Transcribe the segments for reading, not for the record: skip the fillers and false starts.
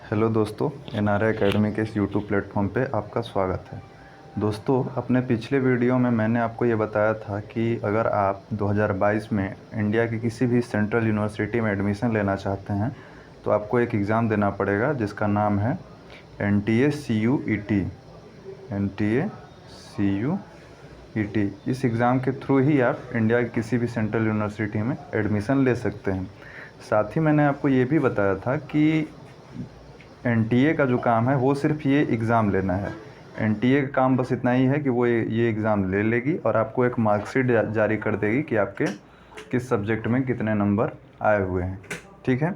Hello दोस्तों, NRI academy के इस यूट्यूब प्लेटफॉर्म पे आपका स्वागत है। दोस्तों, अपने पिछले वीडियो में मैंने आपको ये बताया था कि अगर आप 2022 में इंडिया की किसी भी सेंट्रल यूनिवर्सिटी में एडमिशन लेना चाहते हैं तो आपको एक एग्ज़ाम देना पड़ेगा जिसका नाम है NTA CUET। NTA CUET, इस एग्ज़ाम के थ्रू ही आप इंडिया की किसी भी सेंट्रल यूनिवर्सिटी में एडमिशन ले सकते हैं। साथ ही मैंने आपको ये भी बताया था कि NTA का जो काम है वो सिर्फ ये एग्ज़ाम लेना है। NTA का काम बस इतना ही है कि वो ये एग्ज़ाम ले लेगी और आपको एक मार्कशीट जारी कर देगी कि आपके किस सब्जेक्ट में कितने नंबर आए हुए हैं। ठीक है,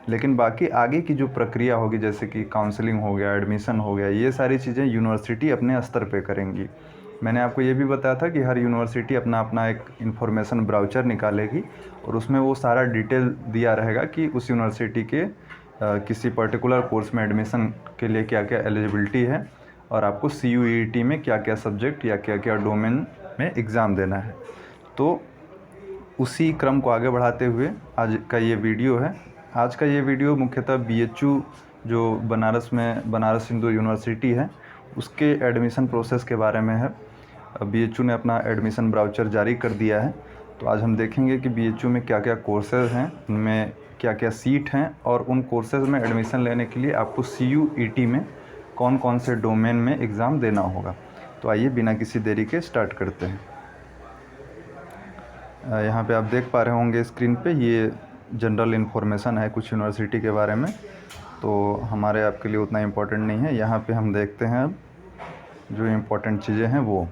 लेकिन बाकी आगे की जो प्रक्रिया होगी, जैसे कि काउंसलिंग हो गया, एडमिशन हो गया, ये सारी चीज़ें यूनिवर्सिटी अपने स्तर पे करेंगी। मैंने आपको ये भी बताया था कि हर यूनिवर्सिटी अपना अपना एक इन्फॉर्मेशन ब्राउचर निकालेगी और उसमें वो सारा डिटेल दिया रहेगा कि उस यूनिवर्सिटी के किसी पर्टिकुलर कोर्स में एडमिशन के लिए क्या क्या एलिजिबिलिटी है और आपको CUET में क्या क्या सब्जेक्ट या क्या क्या डोमेन में एग्ज़ाम देना है। तो उसी क्रम को आगे बढ़ाते हुए आज का ये वीडियो है। आज का ये वीडियो मुख्यतः BHU जो बनारस हिंदू यूनिवर्सिटी है उसके एडमिशन प्रोसेस के बारे में है। BHU ने अपना एडमिशन ब्राउचर जारी कर दिया है, तो आज हम देखेंगे कि BHU में क्या क्या कोर्सेज़ हैं, उनमें क्या क्या सीट हैं और उन कोर्सेज़ में एडमिशन लेने के लिए आपको CUET में कौन कौन से डोमेन में एग्ज़ाम देना होगा। तो आइए बिना किसी देरी के स्टार्ट करते हैं। यहाँ पे आप देख पा रहे होंगे स्क्रीन पे, ये जनरल इन्फॉर्मेशन है कुछ यूनिवर्सिटी के बारे में, तो हमारे आपके लिए उतना इम्पोर्टेंट नहीं है। यहाँ पे हम देखते हैं अब जो इम्पोर्टेंट चीज़ें हैं वो,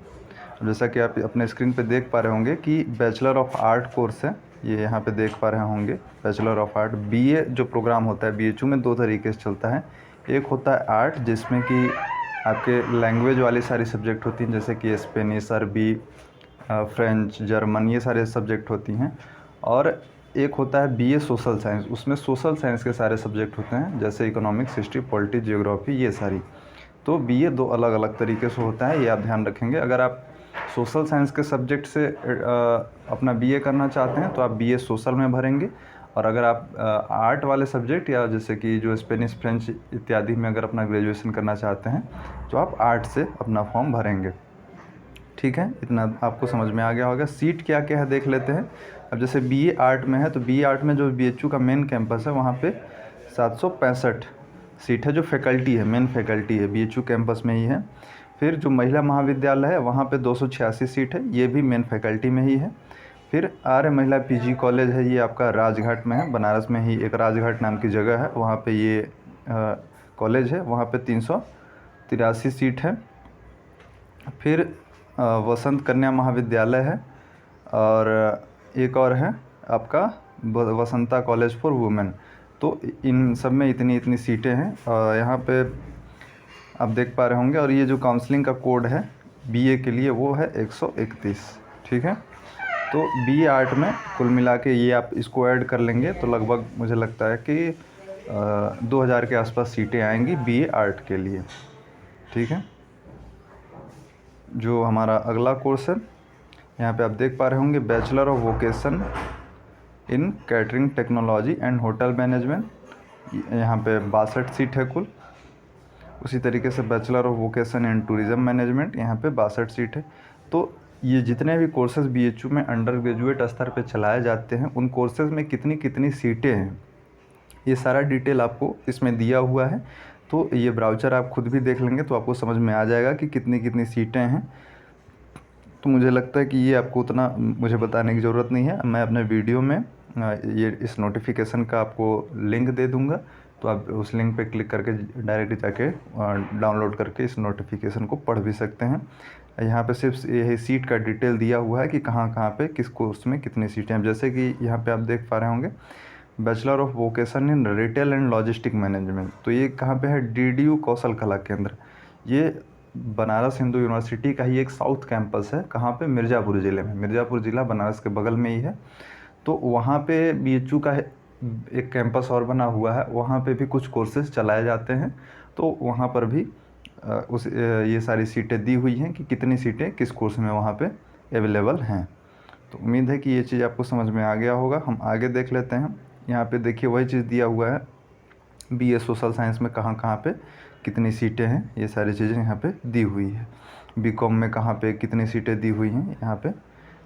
जैसा कि आप अपने स्क्रीन पे देख पा रहे होंगे कि बैचलर ऑफ आर्ट कोर्स है, ये यहाँ पे देख पा रहे होंगे बैचलर ऑफ आर्ट। BA जो प्रोग्राम होता है BHU में दो तरीके से चलता है। एक होता है आर्ट, जिसमें कि आपके लैंग्वेज वाली सारी सब्जेक्ट होती हैं, जैसे कि स्पेनिश, अरबी, फ्रेंच, जर्मन, ये सारे सब्जेक्ट होती हैं। और एक होता है BA सोशल साइंस, उसमें सोशल साइंस के सारे सब्जेक्ट होते हैं, जैसे इकोनॉमिक्स, हिस्ट्री, पॉलिटी, जियोग्राफी, ये सारी। तो BA दो अलग अलग तरीके से होता है, ये आप ध्यान रखेंगे। अगर आप सोशल साइंस के सब्जेक्ट से अपना BA करना चाहते हैं तो आप BA सोशल में भरेंगे, और अगर आप आर्ट वाले सब्जेक्ट या जैसे कि जो स्पेनिश, फ्रेंच इत्यादि में अगर अपना ग्रेजुएशन करना चाहते हैं तो आप आर्ट से अपना फॉर्म भरेंगे। ठीक है, इतना आपको समझ में आ गया होगा। सीट क्या क्या है देख लेते हैं। अब जैसे BA आर्ट में है तो BA आर्ट में जो BHU का मेन कैंपस है वहाँ पे 765 सीट है, जो फैकल्टी है, मेन फैकल्टी है, BHU कैंपस में ही है। फिर जो महिला महाविद्यालय है वहाँ पे 286 सीट है, ये भी मेन फैकल्टी में ही है। फिर आर्य महिला PG कॉलेज है, ये आपका राजघाट में है, बनारस में ही एक राजघाट नाम की जगह है, वहाँ पे ये कॉलेज है, वहाँ पे 383 सीट है। फिर वसंत कन्या महाविद्यालय है, और एक और है आपका वसंता कॉलेज फॉर वुमेन। तो इन सब में इतनी इतनी सीटें हैं, यहाँ पे आप देख पा रहे होंगे। और ये जो काउंसलिंग का कोड है BA के लिए वो है 131। ठीक है, तो BA आर्ट में कुल मिला के ये आप इसको ऐड कर लेंगे तो लगभग मुझे लगता है कि 2000 के आसपास सीटें आएंगी BA आर्ट के लिए। ठीक है, जो हमारा अगला कोर्स है, यहाँ पे आप देख पा रहे होंगे bachelor of vocation in catering technology and hotel management, यहाँ पे 62 सीट है कुल। उसी तरीके से bachelor of vocation in tourism management, यहाँ पे 62 सीट है। तो ये जितने भी कोर्सेज़ BHU में अंडर ग्रेजुएट स्तर पे चलाए जाते हैं, उन कोर्सेज़ में कितनी कितनी सीटें हैं, ये सारा डिटेल आपको इसमें दिया हुआ है। तो ये ब्राउचर आप खुद भी देख लेंगे तो आपको समझ में आ जाएगा कि कितनी कितनी सीटें हैं। तो मुझे लगता है कि ये आपको उतना मुझे बताने की ज़रूरत नहीं है। मैं अपने वीडियो में ये इस नोटिफिकेशन का आपको लिंक दे दूँगा, तो आप उस लिंक पे क्लिक करके डायरेक्ट जाके डाउनलोड करके इस नोटिफिकेशन को पढ़ भी सकते हैं। यहाँ पे सिर्फ यही सीट का डिटेल दिया हुआ है कि कहाँ कहाँ पे किस कोर्स में कितनी सीटें हैं। जैसे कि यहाँ पे आप देख पा रहे होंगे bachelor of vocation in retail and logistic management, तो ये कहाँ पे है, DDU कौशल कला केंद्र। ये बनारस हिंदू यूनिवर्सिटी का ही एक साउथ कैंपस है, कहाँ पे, मिर्ज़ापुर ज़िले में। मिर्ज़ापुर ज़िला बनारस के बगल में ही है। तो वहाँ पे BHU का एक कैंपस और बना हुआ है, वहाँ पे भी कुछ कोर्सेज़ चलाए जाते हैं। तो वहाँ पर भी ये सारी सीटें दी हुई हैं कि कितनी सीटें किस कोर्स में वहाँ पे अवेलेबल हैं। तो उम्मीद है कि ये चीज़ आपको समझ में आ गया होगा। हम आगे देख लेते हैं। यहाँ पे देखिए वही चीज़ दिया हुआ है बीए सोशल साइंस में कहाँ कहाँ पे कितनी सीटें हैं, ये सारी चीज़ें यहाँ पे दी हुई है। बीकॉम में कहाँ पे कितनी सीटें दी हुई हैं, यहाँ पे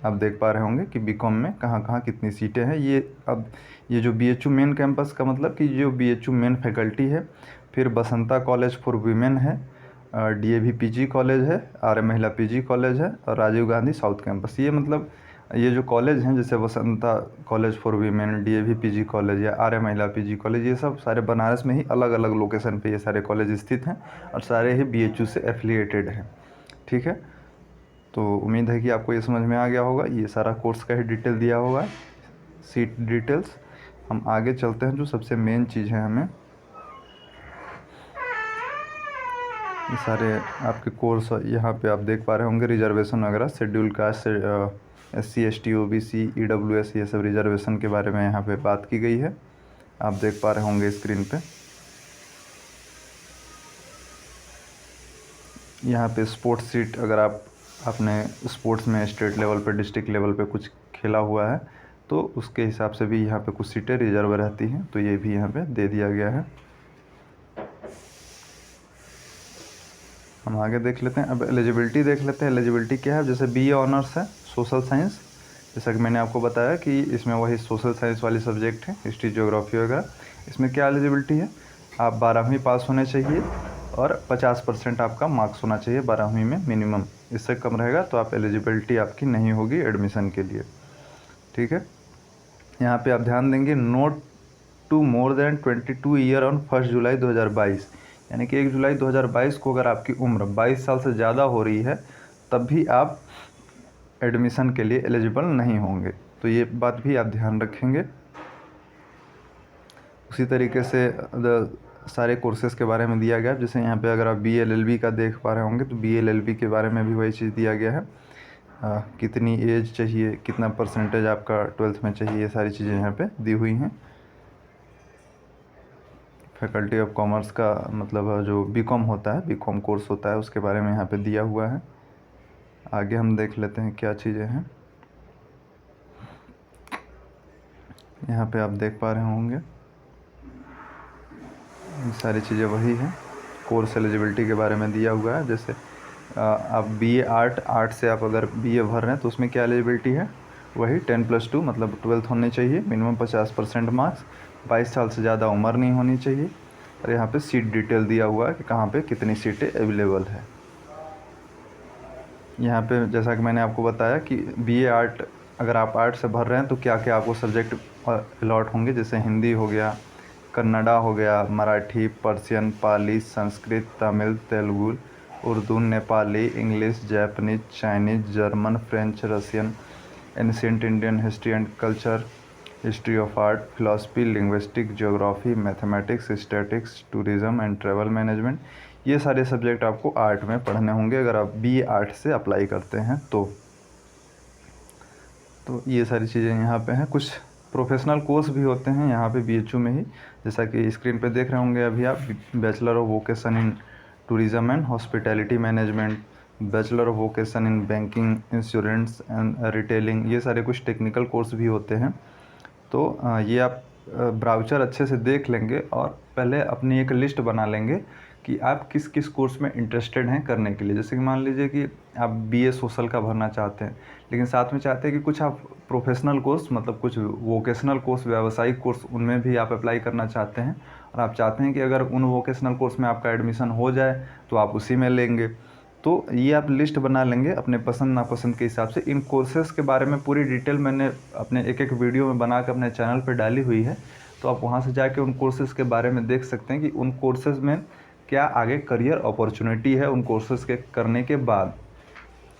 आप देख पा रहे होंगे कि बीकॉम में कहाँ कहाँ कितनी सीटें हैं। ये अब ये जो बीएचयू मेन कैंपस का मतलब कि जो बीएचयू मेन फैकल्टी है, फिर बसंता कॉलेज फॉर वीमेन है, डीएवी पीजी कॉलेज है, आर्य महिला पीजी कॉलेज है, और राजीव गांधी साउथ कैंपस। ये मतलब ये जो कॉलेज हैं जैसे Basanta college for women, DAV PG college या आर्य महिला पीजी कॉलेज, ये सब सारे बनारस में ही अलग अलग लोकेशन पे ये सारे कॉलेज स्थित हैं और सारे ही बीएचयू से एफिलिएटेड हैं। ठीक है, तो उम्मीद है कि आपको ये समझ में आ गया होगा। ये सारा कोर्स का ही डिटेल दिया होगा, सीट डिटेल्स। हम आगे चलते हैं, जो सबसे मेन चीज़ है हमें, ये सारे आपके कोर्स यहाँ पे आप देख पा रहे होंगे, रिजर्वेशन वगैरह, schedule caste, SC ST OBC EWS, ये सब रिजर्वेशन के बारे में यहाँ पे बात की गई है, आप देख पा रहे होंगे स्क्रीन पे। यहाँ पे स्पोर्ट्स सीट, अगर आपने स्पोर्ट्स में स्टेट लेवल पे, डिस्ट्रिक्ट लेवल पे कुछ खेला हुआ है तो उसके हिसाब से भी यहाँ पे कुछ सीटें रिजर्व रहती हैं, तो ये भी यहाँ पे दे दिया गया है। हम आगे देख लेते हैं। अब एलिजिबिलिटी देख लेते हैं। एलिजिबिलिटी क्या है, जैसे BA ऑनर्स है सोशल साइंस, जैसा कि मैंने आपको बताया कि इसमें वही सोशल साइंस वाली सब्जेक्ट है, हिस्ट्री ज्योग्राफी वगैरह। इसमें क्या एलिजिबिलिटी है, आप 12वीं पास होने चाहिए और 50% आपका मार्क्स होना चाहिए 12वीं में मिनिमम। इससे कम रहेगा तो आप एलिजिबिलिटी आपकी नहीं होगी एडमिशन के लिए। ठीक है, यहाँ पे आप ध्यान देंगे, note to more than 22 year on 1 July 2022, यानी कि 1 जुलाई 2022 को अगर आपकी उम्र 22 साल से ज़्यादा हो रही है तब भी आप एडमिशन के लिए एलिजिबल नहीं होंगे, तो ये बात भी आप ध्यान रखेंगे। उसी तरीके से सारे कोर्सेज़ के बारे में दिया गया है। जैसे यहाँ पे अगर आप BA LLB का देख पा रहे होंगे तो BA LLB के बारे में भी वही चीज़ दिया गया है, कितनी एज चाहिए, कितना परसेंटेज आपका 12th में चाहिए, ये सारी चीज़ें यहाँ पे दी हुई हैं। फैकल्टी ऑफ कॉमर्स का मतलब जो बीकॉम होता है, बीकॉम कोर्स होता है, उसके बारे में यहाँ पे दिया हुआ है। आगे हम देख लेते हैं क्या चीज़ें हैं। यहाँ पे आप देख पा रहे होंगे ये सारी चीज़ें वही हैं, कोर्स एलिजिबिलिटी के बारे में दिया हुआ है। जैसे आप BA आर्ट से आप अगर BA भर रहे हैं तो उसमें क्या एलिजिबिलिटी है, वही 10+2 मतलब 12th होनी चाहिए, मिनिमम 50% मार्क्स, 22 साल से ज़्यादा उम्र नहीं होनी चाहिए, और यहाँ पे सीट डिटेल दिया हुआ है कि कहाँ पे कितनी सीटें अवेलेबल है। यहाँ पे जैसा कि मैंने आपको बताया कि BA आर्ट, अगर आप आर्ट से भर रहे हैं तो क्या क्या आपको सब्जेक्ट अलॉट होंगे, जैसे हिंदी हो गया, कन्नड़ा हो गया, Marathi, Persian, Pali, Sanskrit, Tamil, Telugu, Urdu, Nepali, English, Japanese, Chinese, German, French, Russian, ancient Indian history and culture, history of art, philosophy, linguistic, geography, mathematics, statics, tourism and travel management, ये सारे सब्जेक्ट आपको आर्ट में पढ़ने होंगे अगर आप BA आर्ट से अप्लाई करते हैं तो ये सारी चीज़ें यहाँ पे हैं। कुछ प्रोफेशनल कोर्स भी होते हैं यहाँ पे BHU में ही, जैसा कि स्क्रीन पे देख रहे होंगे अभी आप, bachelor of vocation in tourism and hospitality management, bachelor of vocation in banking, insurance and retailing, ये सारे कुछ टेक्निकल कोर्स भी होते हैं। तो ये आप ब्राउचर अच्छे से देख लेंगे और पहले अपनी एक लिस्ट बना लेंगे कि आप किस किस कोर्स में इंटरेस्टेड हैं करने के लिए। जैसे कि मान लीजिए कि आप BA सोशल का भरना चाहते हैं, लेकिन साथ में चाहते हैं कि कुछ आप प्रोफेशनल कोर्स मतलब कुछ वोकेशनल कोर्स, व्यावसायिक कोर्स, उनमें भी आप अप्लाई करना चाहते हैं, और आप चाहते हैं कि अगर उन वोकेशनल कोर्स में आपका एडमिशन हो जाए तो आप उसी में लेंगे। तो ये आप लिस्ट बना लेंगे अपने पसंद नापसंद के हिसाब से। इन कोर्सेज़ के बारे में पूरी डिटेल मैंने अपने एक एक वीडियो में बना कर अपने चैनल पर डाली हुई है, तो आप वहाँ से जाके उन कोर्सेज़ के बारे में देख सकते हैं कि उन कोर्सेज़ में क्या आगे करियर अपॉर्चुनिटी है उन कोर्सेज़ के करने के बाद।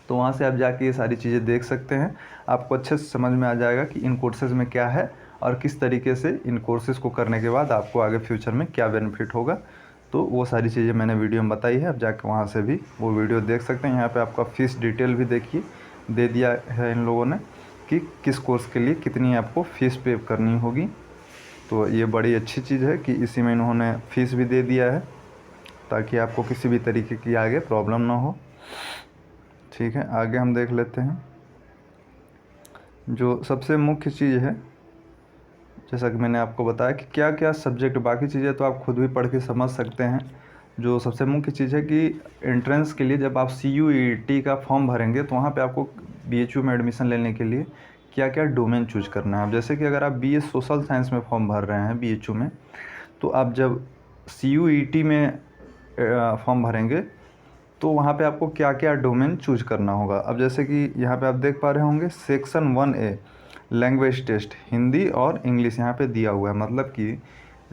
तो वहाँ से आप जाके ये सारी चीज़ें देख सकते हैं, आपको अच्छे से समझ में आ जाएगा कि इन कोर्सेज़ में क्या है और किस तरीके से इन कोर्सेज़ को करने के बाद आपको आगे फ्यूचर में क्या बेनिफिट होगा। तो वो सारी चीज़ें मैंने वीडियो में बताई है, आप जाके वहाँ से भी वो वीडियो देख सकते हैं। यहाँ पे आपका फ़ीस डिटेल भी देखिए दे दिया है इन लोगों ने कि किस कोर्स के लिए कितनी आपको फ़ीस पे करनी होगी। तो ये बड़ी अच्छी चीज़ है कि इसी में इन्होंने फ़ीस भी दे दिया है ताकि आपको किसी भी तरीके की आगे प्रॉब्लम ना हो। ठीक है, आगे हम देख लेते हैं। जो सबसे मुख्य चीज़ है, जैसा कि मैंने आपको बताया कि क्या क्या सब्जेक्ट, बाकी चीज़ें तो आप खुद भी पढ़ के समझ सकते हैं। जो सबसे मुख्य चीज़ है कि एंट्रेंस के लिए जब आप CUET का फॉर्म भरेंगे तो वहाँ पे आपको BHU में एडमिशन लेने के लिए क्या क्या डोमेन चूज करना है। अब जैसे कि अगर आप BA सोशल साइंस में फॉर्म भर रहे हैं BHU में, तो आप जब CUET में फॉर्म भरेंगे तो वहाँ पे आपको क्या क्या डोमेन चूज करना होगा। अब जैसे कि यहाँ पे आप देख पा रहे होंगे section 1A language test, Hindi और इंग्लिश यहाँ पे दिया हुआ है। मतलब कि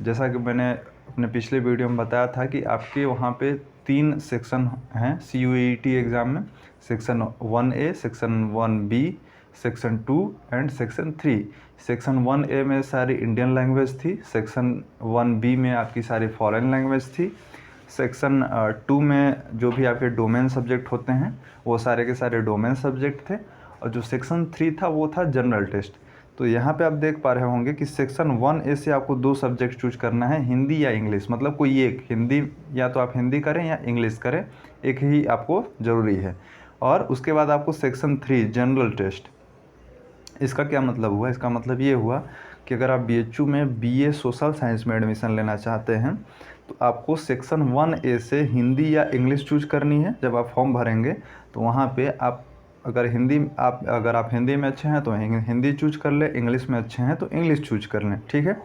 जैसा कि मैंने अपने पिछले वीडियो में बताया था कि आपके वहाँ पे 3 सेक्शन हैं CUET एग्ज़ाम में, section 1A, section 1B, section 2 and section 3। Section 1A में सारी इंडियन लैंग्वेज थी, सेक्शन 1B में आपकी सारी फॉरेन लैंग्वेज थी, सेक्शन 2 में जो भी आपके डोमेन सब्जेक्ट होते हैं वो सारे के सारे डोमेन सब्जेक्ट थे, और जो सेक्शन 3 था वो था जनरल टेस्ट। तो यहाँ पे आप देख पा रहे होंगे कि सेक्शन 1A से आपको 2 सब्जेक्ट चूज करना है, हिंदी या इंग्लिश, मतलब कोई एक, हिंदी या तो आप हिंदी करें या इंग्लिश करें, एक ही आपको ज़रूरी है। और उसके बाद आपको सेक्शन 3 जनरल टेस्ट। इसका क्या मतलब हुआ? इसका मतलब ये हुआ कि अगर आप BHU में BA सोशल साइंस में एडमिशन लेना चाहते हैं तो आपको सेक्शन 1A से हिंदी या इंग्लिश चूज करनी है। जब आप फॉर्म भरेंगे तो वहाँ पे आप अगर आप हिंदी में अच्छे हैं तो हिंदी चूज कर ले, इंग्लिश में अच्छे हैं तो इंग्लिश चूज कर लें, ठीक है।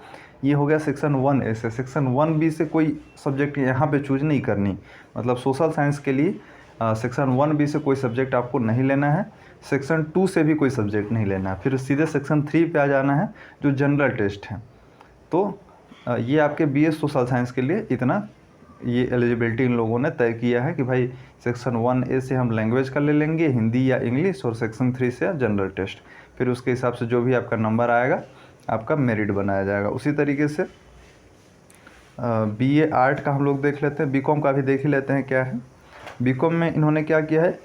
ये हो गया सेक्शन 1A से। सेक्शन 1B से कोई सब्जेक्ट यहाँ पे चूज नहीं करनी, मतलब सोशल साइंस के लिए सेक्शन 1B से कोई सब्जेक्ट आपको नहीं लेना है, सेक्शन 2 से भी कोई सब्जेक्ट नहीं लेना है, फिर सीधे सेक्शन 3 पे आ जाना है जो जनरल टेस्ट है। तो ये आपके BA सोशल साइंस के लिए इतना ये एलिजिबिलिटी इन लोगों ने तय किया है कि भाई सेक्शन 1A से हम लैंग्वेज का ले लेंगे, हिंदी या इंग्लिश, और सेक्शन 3 से जनरल टेस्ट। फिर उसके हिसाब से जो भी आपका नंबर आएगा आपका मेरिट बनाया जाएगा। उसी तरीके से BA आर्ट का हम लोग देख लेते हैं, BCom का भी देख ही लेते हैं क्या है। BCom में इन्होंने क्या किया है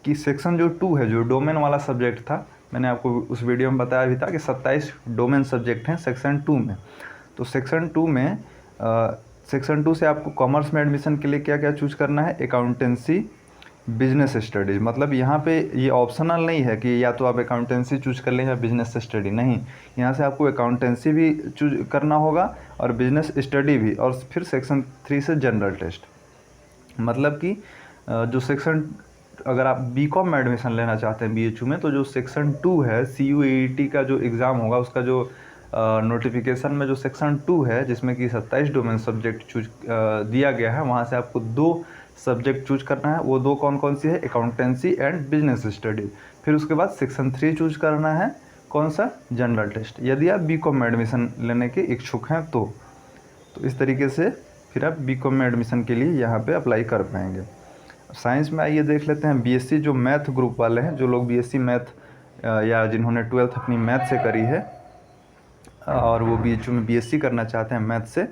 कि सेक्शन जो 2 है, जो डोमेन वाला सब्जेक्ट था, मैंने आपको उस वीडियो में बताया भी था कि 27 डोमेन सब्जेक्ट हैं सेक्शन 2 में। तो सेक्शन 2 में सेक्शन 2 से आपको कॉमर्स में एडमिशन के लिए क्या क्या चूज करना है? Accountancy, business studies. मतलब यहाँ पे ये ऑप्शनल नहीं है कि या तो आप अकाउंटेंसी चूज कर लें या बिजनेस स्टडी, नहीं, यहाँ से आपको अकाउंटेंसी भी चूज करना होगा और बिजनेस स्टडी भी, और फिर सेक्शन 3 से जनरल टेस्ट। मतलब कि जो सेक्शन, अगर आप BCom में एडमिशन लेना चाहते हैं BHU में, तो जो सेक्शन 2 है CUET का जो एग्ज़ाम होगा उसका जो नोटिफिकेशन में जो सेक्शन 2 है जिसमें कि 27 डोमेन सब्जेक्ट चूज दिया गया है, वहाँ से आपको 2 सब्जेक्ट चूज करना है। वो 2 कौन कौन सी है? Accountancy and business study. फिर उसके बाद सेक्शन 3 चूज करना है, कौन सा? जनरल टेस्ट, यदि आप BCom में एडमिशन लेने के इच्छुक हैं तो इस तरीके से फिर आप BCom में एडमिशन के लिए यहाँ पे अप्लाई कर पाएंगे। साइंस में आइए देख लेते हैं BSc जो मैथ ग्रुप वाले हैं, जो लोग BSc मैथ या जिन्होंने 12th अपनी मैथ से करी है और वो BHU में BSc करना चाहते हैं मैथ से,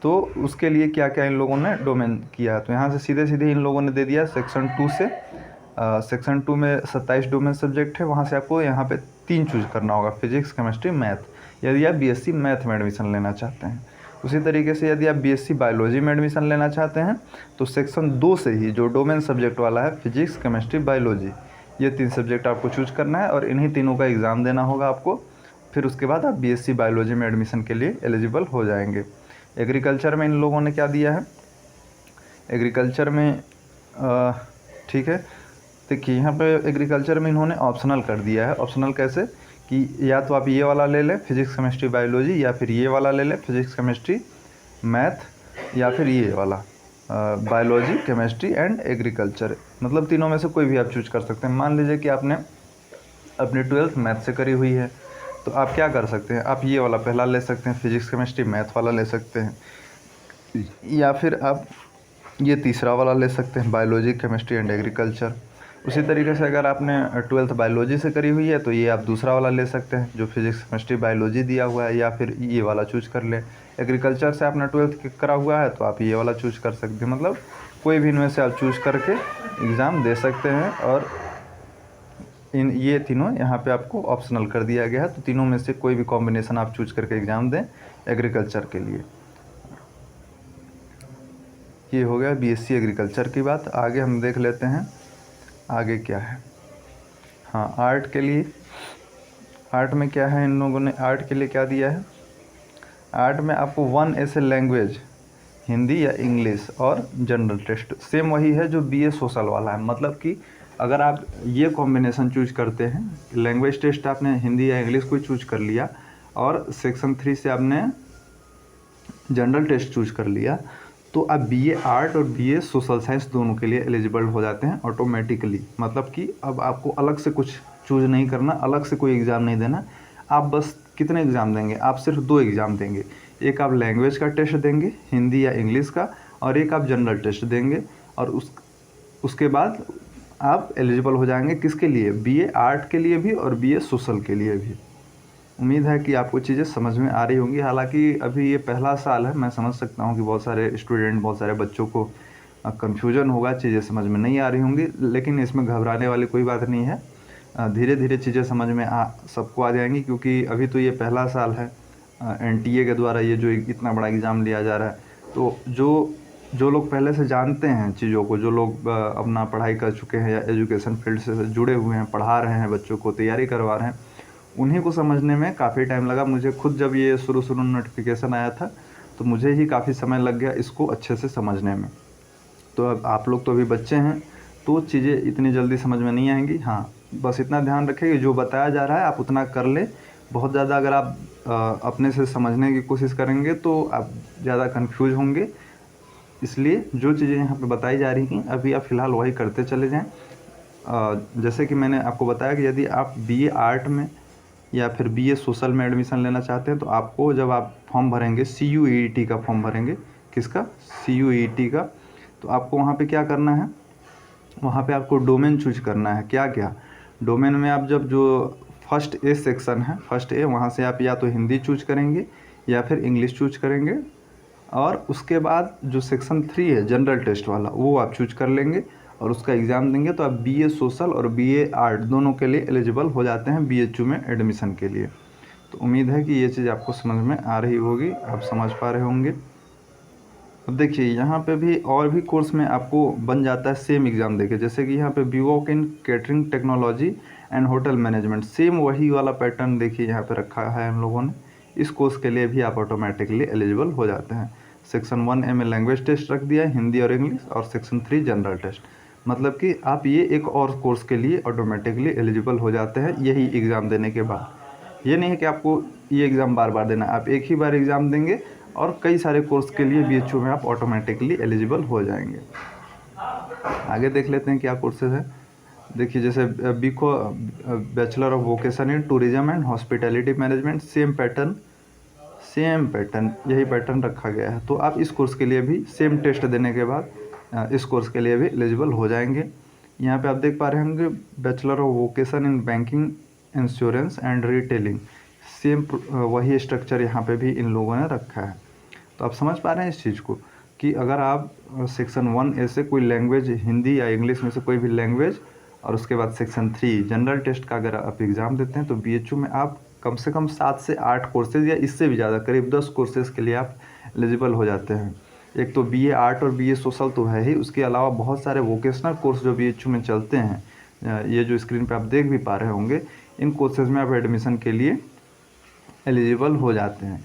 तो उसके लिए क्या क्या इन लोगों ने डोमेन किया है। तो यहाँ से सीधे सीधे इन लोगों ने दे दिया सेक्शन 2 से। सेक्शन 2 में 27 डोमेन सब्जेक्ट है, वहाँ से आपको यहाँ पे 3 चूज करना होगा, फिजिक्स, केमिस्ट्री, मैथ, यदि आप BSc मैथ में एडमिशन लेना चाहते हैं। उसी तरीके से यदि आप BSc बायोलॉजी में एडमिशन लेना चाहते हैं तो सेक्शन 2 से ही जो डोमेन सब्जेक्ट वाला है, फिजिक्स, केमिस्ट्री, बायोलॉजी, ये 3 सब्जेक्ट आपको चूज करना है और इन्हीं तीनों का एग्ज़ाम देना होगा आपको। फिर उसके बाद आप BSc बायोलॉजी में एडमिशन के लिए एलिजिबल हो जाएंगे। एग्रीकल्चर में इन लोगों ने क्या दिया है? एग्रीकल्चर में ठीक है, देखिए यहाँ पे एग्रीकल्चर में इन्होंने ऑप्शनल कर दिया है। ऑप्शनल कैसे? कि या तो आप ये वाला ले लें फिजिक्स, केमिस्ट्री, बायोलॉजी, या फिर ये वाला ले लें फिजिक्स, केमिस्ट्री, मैथ, या फिर ये वाला बायोलॉजी, केमिस्ट्री एंड एग्रीकल्चर। मतलब तीनों में से कोई भी आप चूज कर सकते हैं। मान लीजिए कि आपने अपनी 12th मैथ से करी हुई है तो आप क्या कर सकते हैं? आप ये वाला पहला ले सकते हैं, फिजिक्स, केमिस्ट्री, मैथ वाला ले सकते हैं, या फिर आप ये तीसरा वाला ले सकते हैं, बायोलॉजी, केमिस्ट्री एंड एग्रीकल्चर। उसी तरीके से अगर आपने 12th बायोलॉजी से करी हुई है तो ये आप दूसरा वाला ले सकते हैं जो फिजिक्स, केमिस्ट्री, बायोलॉजी दिया हुआ है, या फिर ये वाला चूज कर लें। एग्रीकल्चर से आपने 12th करा हुआ है तो आप ये वाला चूज कर सकते हैं। मतलब कोई भी इनमें से आप चूज करके एग्ज़ाम दे सकते हैं, और ये तीनों यहाँ पे आपको ऑप्शनल कर दिया गया है। तो तीनों में से कोई भी कॉम्बिनेशन आप चूज करके एग्ज़ाम दें एग्रीकल्चर के लिए। ये हो गया BSc एग्रीकल्चर की बात। आगे हम देख लेते हैं आगे क्या है। हाँ, आर्ट के लिए, आर्ट में क्या है, इन लोगों ने आर्ट के लिए क्या दिया है? आर्ट में आपको 1 ऐसे लैंग्वेज, हिंदी या इंग्लिश और जनरल टेस्ट सेम वही है जो बीए सोशल वाला है। मतलब कि अगर आप ये कॉम्बिनेशन चूज करते हैं, लैंग्वेज टेस्ट आपने हिंदी या इंग्लिश को चूज कर लिया और सेक्शन 3 से आपने जनरल टेस्ट चूज कर लिया, तो आप बीए आर्ट और बीए सोशल साइंस दोनों के लिए एलिजिबल हो जाते हैं ऑटोमेटिकली। मतलब कि अब आपको अलग से कुछ चूज नहीं करना, अलग से कोई एग्ज़ाम नहीं देना। आप बस कितने एग्ज़ाम देंगे? आप सिर्फ 2 एग्ज़ाम देंगे। एक आप लैंग्वेज का टेस्ट देंगे हिंदी या इंग्लिश का, और एक आप जनरल टेस्ट देंगे, और उसके बाद आप एलिजिबल हो जाएंगे किसके लिए? बीए आर्ट के लिए भी और बीए सोशल के लिए भी। उम्मीद है कि आपको चीज़ें समझ में आ रही होंगी। हालांकि अभी ये पहला साल है, मैं समझ सकता हूँ कि बहुत सारे स्टूडेंट, बहुत सारे बच्चों को कन्फ्यूजन होगा, चीज़ें समझ में नहीं आ रही होंगी, लेकिन इसमें घबराने वाली कोई बात नहीं है। धीरे धीरे चीज़ें समझ में सबको आ जाएंगी, क्योंकि अभी तो ये पहला साल है। एनटीए के द्वारा ये जो इतना बड़ा एग्ज़ाम लिया जा रहा है, तो जो लोग पहले से जानते हैं चीज़ों को, जो लोग अपना पढ़ाई कर चुके हैं या एजुकेशन फील्ड से जुड़े हुए हैं, पढ़ा रहे हैं बच्चों को, तैयारी करवा रहे हैं, उन्हीं को समझने में काफ़ी टाइम लगा। मुझे खुद जब ये शुरू नोटिफिकेशन आया था, तो मुझे ही काफ़ी समय लग गया इसको अच्छे से समझने में। तो अब आप लोग तो अभी बच्चे हैं, तो चीज़ें इतनी जल्दी समझ में नहीं आएंगी। हाँ, बस इतना ध्यान रखें कि जो बताया जा रहा है आप उतना कर लें। बहुत ज़्यादा अगर आप अपने से समझने की कोशिश करेंगे तो आप ज़्यादा कन्फ्यूज होंगे। इसलिए जो चीज़ें यहाँ पे बताई जा रही हैं अभी आप फ़िलहाल वही करते चले जाएँ। जैसे कि मैंने आपको बताया कि यदि आप बीए आर्ट में या फिर बीए सोशल में एडमिशन लेना चाहते हैं, तो आपको जब आप फॉर्म भरेंगे, CUET का फॉर्म भरेंगे, किसका? CUET का, तो आपको वहाँ पे क्या करना है? वहाँ पे आपको डोमेन चूज करना है। क्या क्या डोमेन में आप जब जो फर्स्ट ए सेक्शन है, फर्स्ट ए, वहाँ से आप या तो हिंदी चूज करेंगे या फिर इंग्लिश चूज करेंगे, और उसके बाद जो सेक्शन 3 है जनरल टेस्ट वाला, वो आप चूज कर लेंगे और उसका एग्ज़ाम देंगे, तो आप बीए सोशल और बीए आर्ट दोनों के लिए एलिजिबल हो जाते हैं BHU में एडमिशन के लिए। तो उम्मीद है कि ये चीज़ आपको समझ में आ रही होगी, आप समझ पा रहे होंगे। अब देखिए यहाँ पे भी और भी कोर्स में आपको बन जाता है सेम एग्ज़ाम देके, जैसे कि यहाँ पे BVOC in catering technology and hotel management, same वही वाला पैटर्न देखिए यहाँ पे रखा है हम लोगों ने। इस कोर्स के लिए भी आप ऑटोमेटिकली एलिजिबल हो जाते हैं। सेक्शन 1A में लैंग्वेज टेस्ट रख दिया है, हिंदी और इंग्लिश, और सेक्शन 3 जनरल टेस्ट। मतलब कि आप ये एक और कोर्स के लिए ऑटोमेटिकली एलिजिबल हो जाते हैं यही एग्ज़ाम देने के बाद। ये नहीं है कि आपको ये एग्ज़ाम बार बार देना, आप एक ही बार एग्ज़ाम देंगे और कई सारे कोर्स के लिए BHU में आप ऑटोमेटिकली एलिजिबल हो जाएंगे। आगे देख लेते हैं क्या कोर्सेज है। देखिए जैसे बीको bachelor of vocation in tourism and hospitality management, same pattern यही पैटर्न रखा गया है। तो आप इस कोर्स के लिए भी सेम टेस्ट देने के बाद इस कोर्स के लिए भी एलिजिबल हो जाएंगे। यहाँ पे आप देख पा रहे होंगे bachelor of vocation in banking, insurance and retailing, same वही स्ट्रक्चर यहाँ पे भी इन लोगों ने रखा है। तो आप समझ पा रहे हैं इस चीज़ को कि अगर आप सेक्शन 1A से कोई लैंग्वेज, हिंदी या इंग्लिश में से कोई भी लैंग्वेज, और उसके बाद सेक्शन 3 जनरल टेस्ट का अगर आप एग्ज़ाम देते हैं, तो BHU में आप कम से कम 7 से 8 कोर्सेज़ या इससे भी ज़्यादा करीब 10 कोर्सेज़ के लिए आप एलिजिबल हो जाते हैं। एक तो BA आर्ट और BA सोशल तो है ही, उसके अलावा बहुत सारे वोकेशनल कोर्स जो BHU में चलते हैं, ये जो स्क्रीन पे आप देख भी पा रहे होंगे, इन कोर्सेज़ में आप एडमिशन के लिए एलिजिबल हो जाते हैं।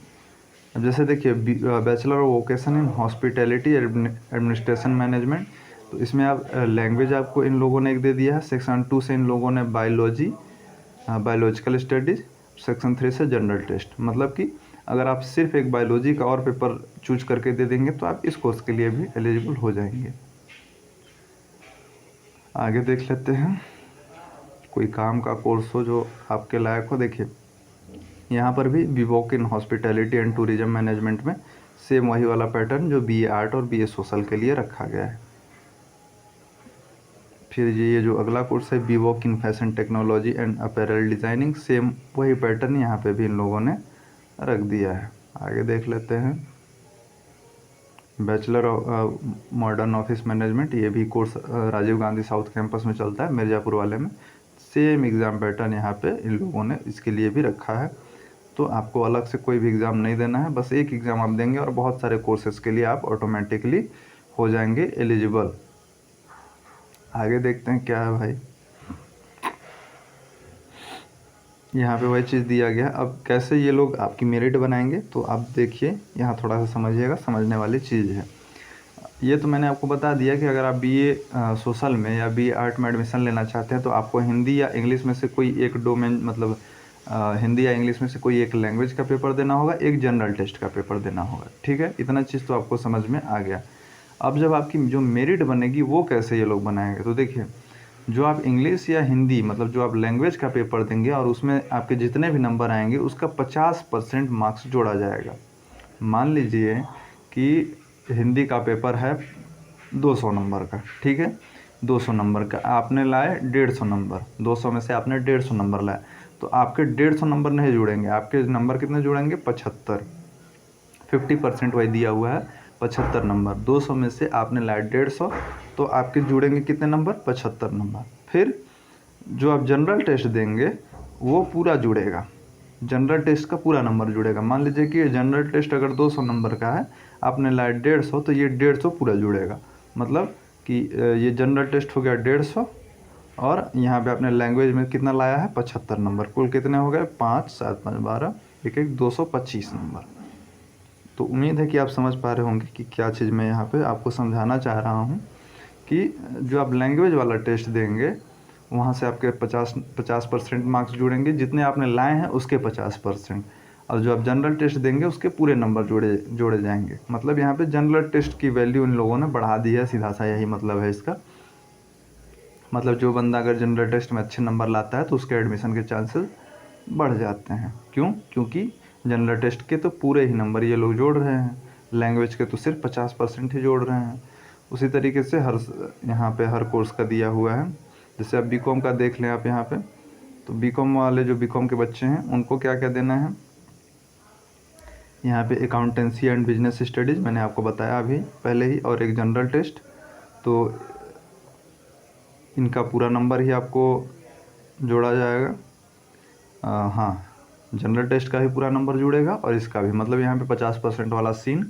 अब जैसे देखिए bachelor of vocation in hospitality administration management, तो इसमें आप लैंग्वेज आपको इन लोगों ने एक दे दिया है। सेक्शन 2 से इन लोगों ने बायोलॉजिकल स्टडीज़, सेक्शन 3 से जनरल टेस्ट। मतलब कि अगर आप सिर्फ एक बायोलॉजी का और पेपर चूज करके दे देंगे तो आप इस कोर्स के लिए भी एलिजिबल हो जाएंगे। आगे देख लेते हैं कोई काम का कोर्स हो जो आपके लायक हो। देखिए यहाँ पर भी BVOC in hospitality and tourism management में सेम वही वाला पैटर्न जो BA आर्ट और BA सोशल के लिए रखा गया है। फिर ये जो अगला कोर्स है BVOC in fashion technology and apparel designing, same वही पैटर्न यहाँ पे भी इन लोगों ने रख दिया है। आगे देख लेते हैं bachelor of modern office management, ये भी course Rajiv Gandhi south campus में चलता है, मिर्ज़ापुर वाले में। सेम एग्ज़ाम पैटर्न यहाँ पे इन लोगों ने इसके लिए भी रखा है। तो आपको अलग से कोई भी एग्ज़ाम नहीं देना है, बस एक एग्ज़ाम आप देंगे और बहुत सारे कोर्सेज़ के लिए आप ऑटोमेटिकली हो जाएंगे एलिजिबल। आगे देखते हैं क्या है भाई। यहाँ पे वही चीज़ दिया गया है। अब कैसे ये लोग आपकी मेरिट बनाएंगे, तो आप देखिए यहाँ थोड़ा सा समझिएगा, समझने वाली चीज़ है। ये तो मैंने आपको बता दिया कि अगर आप बीए सोशल में या बीए आर्ट में एडमिशन लेना चाहते हैं तो आपको हिंदी या इंग्लिश में से कोई एक डोमेन, मतलब हिंदी या इंग्लिश में से कोई एक लैंग्वेज का पेपर देना होगा, एक जनरल टेस्ट का पेपर देना होगा। ठीक है, इतना चीज़ तो आपको समझ में आ गया। अब जब आपकी जो मेरिट बनेगी वो कैसे ये लोग बनाएंगे, तो देखिए, जो आप इंग्लिश या हिंदी, मतलब जो आप लैंग्वेज का पेपर देंगे और उसमें आपके जितने भी नंबर आएंगे उसका 50% मार्क्स जोड़ा जाएगा। मान लीजिए कि हिंदी का पेपर है 200 नंबर का, ठीक है, 200 नंबर का आपने लाए 150 नंबर, 200 में से आपने 150 नंबर लाए, तो आपके 150 नंबर नहीं जुड़ेंगे, आपके नंबर कितने जुड़ेंगे, 75। 50% वही दिया हुआ है, 75 नंबर। 200 में से आपने लाए 150, तो आपके जुड़ेंगे कितने नंबर, 75 नंबर। फिर जो आप जनरल टेस्ट देंगे वो पूरा जुड़ेगा, जनरल टेस्ट का पूरा नंबर जुड़ेगा। मान लीजिए कि जनरल टेस्ट अगर 200 नंबर का है, आपने लाया 150, तो ये 150 पूरा जुड़ेगा। मतलब कि ये जनरल टेस्ट हो गया 150, और यहाँ पे आपने लैंग्वेज में कितना लाया है, 75 नंबर। कुल कितने हो गए, 5 7 5 12 1 1 225 नंबर। तो उम्मीद है कि आप समझ पा रहे होंगे कि क्या चीज़ मैं यहाँ पे आपको समझाना चाह रहा हूँ, कि जो आप लैंग्वेज वाला टेस्ट देंगे वहाँ से आपके 50% मार्क्स जुड़ेंगे, जितने आपने लाए हैं उसके 50%, और जो आप जनरल टेस्ट देंगे उसके पूरे नंबर जोड़े जाएंगे। मतलब यहाँ पे जनरल टेस्ट की वैल्यू इन लोगों ने बढ़ा दी है, सीधा सा यही मतलब है इसका। मतलब जो बंदा अगर जनरल टेस्ट में अच्छे नंबर लाता है तो उसके एडमिशन के चांसेस बढ़ जाते हैं। क्यों, क्योंकि जनरल टेस्ट के तो पूरे ही नंबर ये लोग जोड़ रहे हैं, लैंग्वेज के तो सिर्फ 50% ही जोड़ रहे हैं। उसी तरीके से यहाँ पे हर कोर्स का दिया हुआ है। जैसे अब बीकॉम का देख लें आप यहाँ पे, तो बीकॉम वाले जो बीकॉम के बच्चे हैं उनको क्या क्या देना है, यहाँ पे अकाउंटेंसी एंड बिजनेस स्टडीज़ मैंने आपको बताया अभी पहले ही, और एक जनरल टेस्ट। तो इनका पूरा नंबर ही आपको जोड़ा जाएगा। हाँ, जनरल टेस्ट का भी पूरा नंबर जुड़ेगा और इसका भी। मतलब यहाँ पे 50% वाला सीन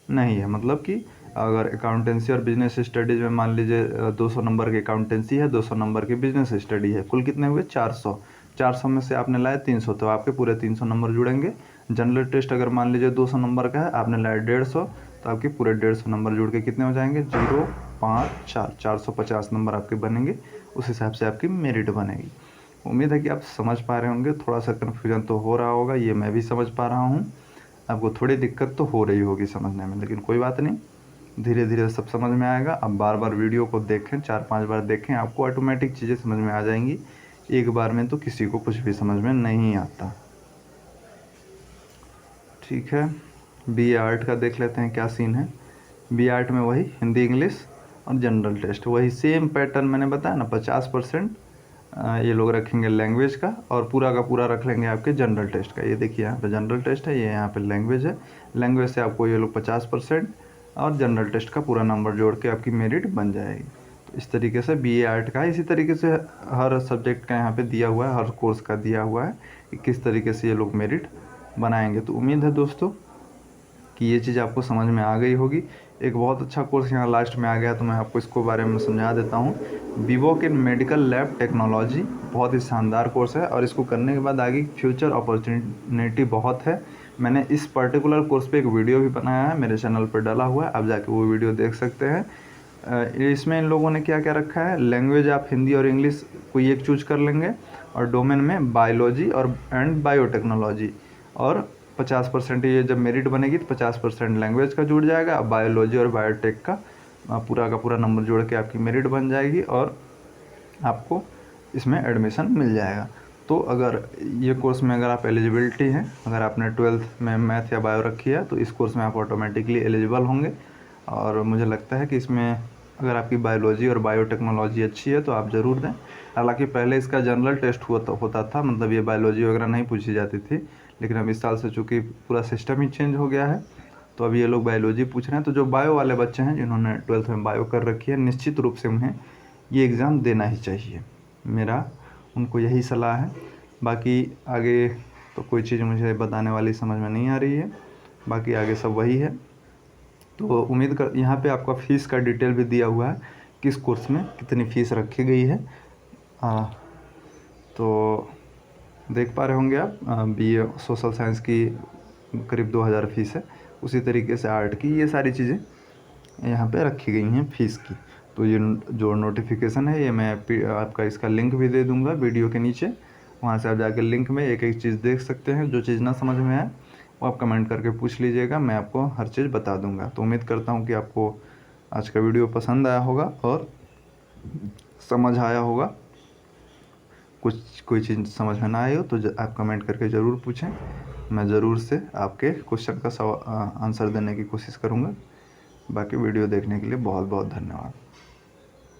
नहीं है। मतलब कि अगर अकाउंटेंसी और बिजनेस स्टडीज़ में मान लीजिए 200 नंबर की अकाउंटेंसी है, 200 नंबर की बिजनेस स्टडी है, कुल कितने हुए, 400। 400 में से आपने लाए 300, तो आपके पूरे 300 नंबर जुड़ेंगे। जनरल टेस्ट अगर मान लीजिए 200 नंबर का है, आपने लाए 150, तो आपके पूरे 150 नंबर जुड़ के कितने हो जाएंगे, 0 5 4, 450 नंबर आपके बनेंगे। उस हिसाब से आपकी मेरिट बनेगी। उम्मीद है कि आप समझ पा रहे होंगे। थोड़ा सा कन्फ्यूजन तो हो रहा होगा, ये मैं भी समझ पा रहा हूँ। आपको थोड़ी दिक्कत तो हो रही होगी समझने में, लेकिन कोई बात नहीं, धीरे धीरे सब समझ में आएगा। अब बार बार वीडियो को देखें, 4-5 बार देखें, आपको ऑटोमेटिक चीज़ें समझ में आ जाएंगी। एक बार में तो किसी को कुछ भी समझ में नहीं आता। ठीक है, बी आर्ट का देख लेते हैं क्या सीन है। बी आर्ट में वही हिंदी इंग्लिश और जनरल टेस्ट, वही सेम पैटर्न मैंने बताया ना, 50% ये लोग रखेंगे लैंग्वेज का, और पूरा का पूरा रख लेंगे आपके जनरल टेस्ट का। ये देखिए यहाँ पे जनरल टेस्ट है, ये यहाँ पे लैंग्वेज है। लैंग्वेज से आपको ये लोग 50% और जनरल टेस्ट का पूरा नंबर जोड़ के आपकी मेरिट बन जाएगी। तो इस तरीके से बीए आर्ट का है। इसी तरीके से हर सब्जेक्ट का यहाँ पे दिया हुआ है, हर कोर्स का दिया हुआ है कि किस तरीके से ये लोग मेरिट बनाएंगे। तो उम्मीद है दोस्तों कि ये चीज़ आपको समझ में आ गई होगी। एक बहुत अच्छा कोर्स यहाँ लास्ट में आ गया, तो मैं आपको इसको बारे में समझा देता हूँ। बीवॉक इन मेडिकल लैब टेक्नोलॉजी बहुत ही शानदार कोर्स है, और इसको करने के बाद आगे फ्यूचर अपॉर्चुनिटी बहुत है। मैंने इस पर्टिकुलर कोर्स पे एक वीडियो भी बनाया है, मेरे चैनल पर डाला हुआ है, आप जाके वो वीडियो देख सकते हैं। इसमें इन लोगों ने क्या क्या रखा है, लैंग्वेज आप हिंदी और इंग्लिश कोई एक चूज कर लेंगे, और डोमेन में बायोलॉजी और एंड बायोटेक्नोलॉजी, और 50% ये जब मेरिट बनेगी तो 50% लैंग्वेज का जुड़ जाएगा, बायोलॉजी और बायोटेक का पूरा नंबर जोड़ के आपकी मेरिट बन जाएगी, और आपको इसमें एडमिशन मिल जाएगा। तो अगर ये कोर्स में अगर आप एलिजिबिलिटी हैं, अगर आपने 12th में मैथ या बायो रखी है, तो इस कोर्स में आप ऑटोमेटिकली एलिजिबल होंगे। और मुझे लगता है कि इसमें अगर आपकी बायोलॉजी और बायोटेक्नोलॉजी अच्छी है तो आप ज़रूर दें। हालांकि पहले इसका जनरल टेस्ट होता था, मतलब ये बायोलॉजी वगैरह नहीं पूछी जाती थी, लेकिन अब इस साल से चूँकि पूरा सिस्टम ही चेंज हो गया है, तो अब ये लोग बायोलॉजी पूछ रहे हैं। तो जो बायो वाले बच्चे हैं जिन्होंने 12th में बायो कर रखी है, निश्चित रूप से उन्हें ये एग्ज़ाम देना ही चाहिए, मेरा उनको यही सलाह है। बाकी आगे तो कोई चीज़ मुझे बताने वाली समझ में नहीं आ रही है, बाकी आगे सब वही है। तो उम्मीद कर, यहाँ पे आपका फ़ीस का डिटेल भी दिया हुआ है, किस कोर्स में कितनी फ़ीस रखी गई है। तो देख पा रहे होंगे आप, बीए सोशल साइंस की करीब 2000 फ़ीस है। उसी तरीके से आर्ट की ये सारी चीज़ें यहाँ पे रखी गई हैं फ़ीस की। तो ये जो नोटिफिकेशन है ये मैं आपका इसका लिंक भी दे दूँगा वीडियो के नीचे। वहाँ से आप जाकर लिंक में एक एक चीज़ देख सकते हैं। जो चीज़ ना समझ में आए वो आप कमेंट करके पूछ लीजिएगा, मैं आपको हर चीज़ बता दूँगा। तो उम्मीद करता हूँ कि आपको आज का वीडियो पसंद आया होगा और समझ आया होगा। कुछ कोई चीज़ समझ में ना आई हो तो आप कमेंट करके ज़रूर पूछें, मैं ज़रूर से आपके क्वेश्चन का आंसर देने की कोशिश करूँगा। बाकी वीडियो देखने के लिए बहुत बहुत धन्यवाद।